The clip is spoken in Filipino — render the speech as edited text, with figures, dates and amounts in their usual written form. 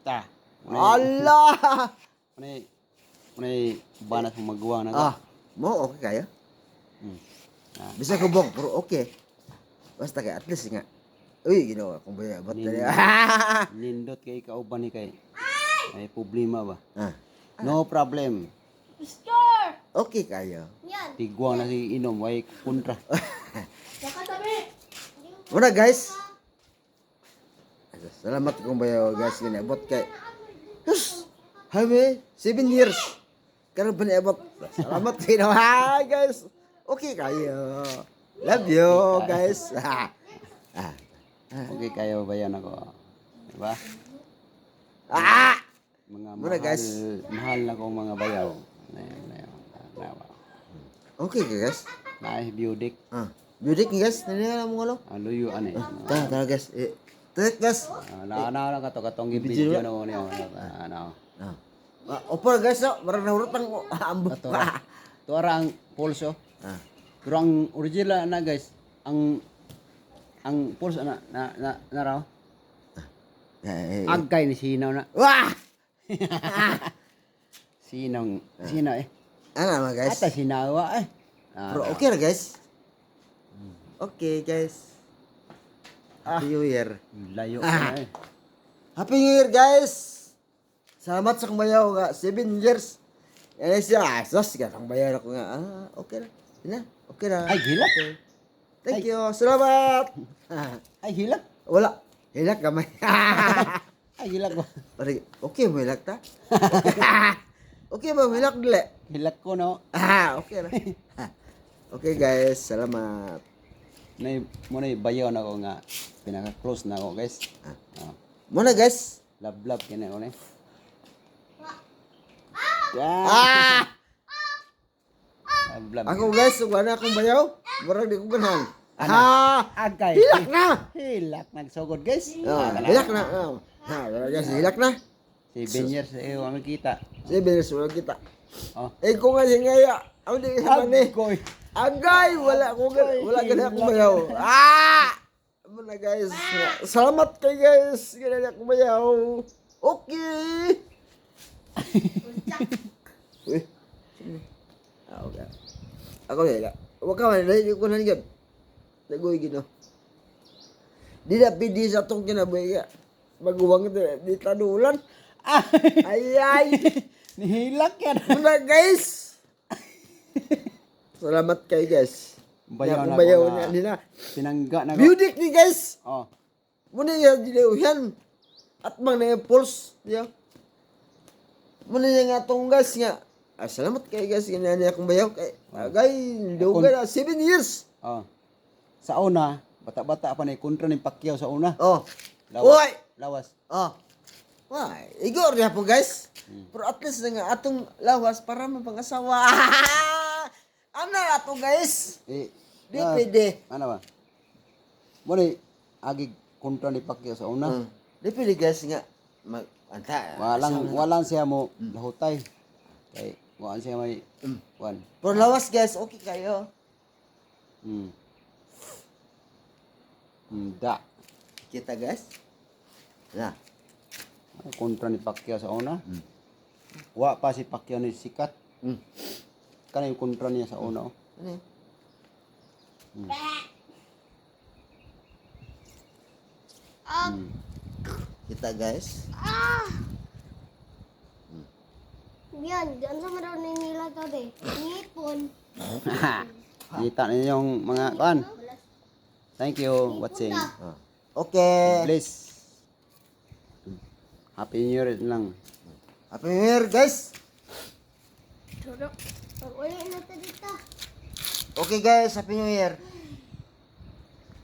Ta. Allah! Munay banat mo magawa na ko. Mo okay kayo? Ah. Bisa kubog, pero okay. Basta kay at least nga. Uy, ginawa kong baya. Ba't Nindot kay kauban ni kay. Ay problema ba? Ah. No problem. Okay kayo. Tigwang na si inom way kontra. Muna guys. Salamat kong bayo guys ginabot kay. Habi 7 years. Karon pa niabot. Salamat sa hi guys. Okay kayo. Love you guys. Okay kayo ba yan ako? Diba? Mga Muna, guys. Mahal na kong mga bayaw. Okay guys. Naay biudik. Budik guys, nila mo ngalo. Luyo ani. Tara guys. Tek guys. Na ka to katong video na mo niyo. Ano. Opor guys, marang nahurot ang ambo. To ang pulso. Pero ang original na guys, ang pulso na raw. Agkay ni sinaw na. Wah! Sinaw eh. Ano naman guys? Ata sinawa eh. Bro, okay na guys. Okay guys. Happy New Year. Layo na eh. Happy New Year guys. Salamat sa kumayaw nga 7 years. Eh siya, sos ka ang bayar ako nga. Okay na. Ina, okay na. Ay, hilak. Thank you. Salamat. Ay, hilak. Wala. Hilak kamay. Ay, hilak ba? Pare, okay mo hilak ta? Okay mo hilak dili? Hilak ko no. Okay na. Okay guys, salamat. Muna bayaw na ko nga. Pinaka-close na ako guys. Muna guys. Love kina ko ni. Love. Ako guys, wala akong bayaw. Murag di ko ganahan. Agkay. Hilak na. Hilak nagsugod guys. Hilak na. Wala guys, hilak na. 7 years eh wala kita. 7 years wala kita. Oh. Eh kung nga siya ngaya, ako di sa mani. Agkoy. Agay, wala ganahan akong bayaw. Muna guys. Salamat kay guys. Ganahan akong bayaw. Okay. Uy. Okay. Ako nila. Huwag ka man, hindi ko nanigyan. Nagoy gino. Di na pidi sa itong kinabuhi ka. Maguwang ito, di tanulan. Ay! Nihilak yan. Muna guys! Salamat kay guys. Bayaw na bayaw ko na na. nila. Pinangga na ko. Beauty ni guys! Oh. Muna yung diliwhan. At mga na yung pulse. Muna yung nga itong guys nga. Salamat kay guys. Ganyan niya akong bayaw. Agay, duga na. 7 years. Oh. Sa una, bata-bata pa na kontra ni Pacquiao sa una. Oh. Lawas. Uy! Lawas. Oh. Why? Igor niya po guys. Pero at least nga atong lawas para mapangasawa. Ano na to guys? Di pwede. Ano ba? Muna agig kontra ni Pacquiao sa una. Di pwede guys nga. Walang siya mo lahutay. Kay waan siya may wan. Pero lawas guys, okay kayo. Da. Kita guys. Na. Kontra ni Pacquiao sa una. Wa pa si Pacquiao ni sikat. Kanay kontra niya sa una. Ano yun? Kita guys. Yan, diyan sa maraw na nila to de. Nipon. Kita ninyo yung mga kan. Thank you watching. Okay. Please. Happy New Year lang. Happy New Year guys. Turok. Pag ulit na to dito. Okay guys, Happy New Year.